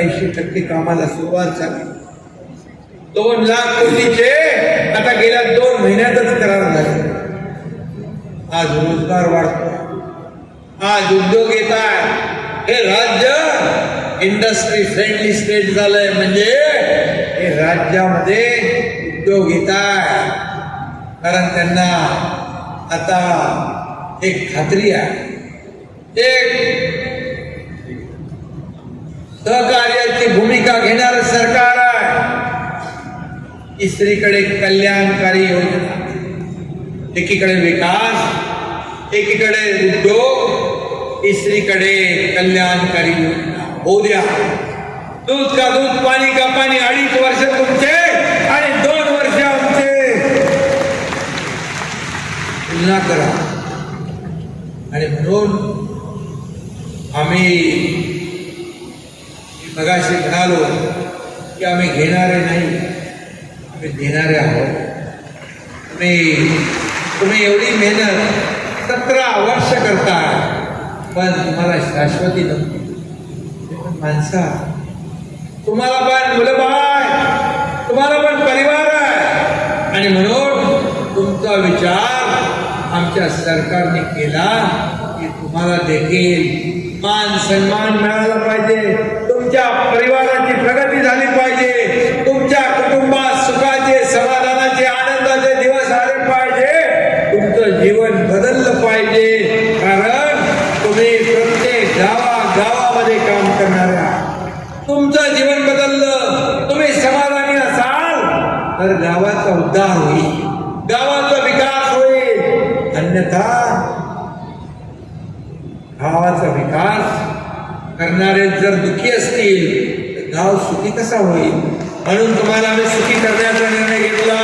70-80% कामाला सुरुवात झाली. 2 लाख कोटीचे आता गेल्या 2 महिन्यातच करार झाले. आज रोजगार वाढतो, आज उद्योग येत आहे. हे राज्य इंडस्ट्री फ्रेंडली स्टेट झालंय, म्हणजे हे राज्यामध्ये उद्योग येत आहे. कारण त्यांना आता एक खात्री आहे, एक सहकार्याची भूमिका घेणारं सरकार आहे. तिसरीकडे कल्याणकारी योजना, एकीकडे विकास, एकीकडे उद्योग, तिसरीकडे कल्याणकारी योजना. होऊ द्या. दूध का दूध, पाणी का पाणी. 2.5 वर्ष तुमचे आणि 2 वर्ष आमचे. तुलना करा. आणि म्हणून आम्ही मगाशी म्हणालो की आम्ही घेणारे नाही, आम्ही देणारे आहोत. तुम्ही एवढी मेहनत 17 वर्ष करताय, पण तुम्हाला शाश्वती नव्हती. माणसा, तुम्हाला पण मुलं आहे, तुम्हाला पण परिवार आहे. आणि म्हणून तुमचा विचार आमच्या सरकारने केला की तुम्हाला देखील मान सन्मान मिळाला पाहिजे, तुमच्या परिवाराची प्रगती झाली पाहिजे, तुमच्या कुटुंबात सुखाचे, समाधानाचे, आनंदाचे दिवस आले पाहिजे, तुमचं जीवन बदललं पाहिजे. कारण तुम्ही प्रत्येक गावामध्ये काम करणारे आहात. तुमचं जीवन बदललं, तुम्ही समाधानी असाल तर गावाचा उद्धार होईल, गावाचा विकास होईल. अन्यथा गावाचा विकास करणारे जर दुःखी असतील तर गाव सुखी कसा होईल. म्हणून तुम्हाला आम्ही सुखी करण्याचा निर्णय घेतला.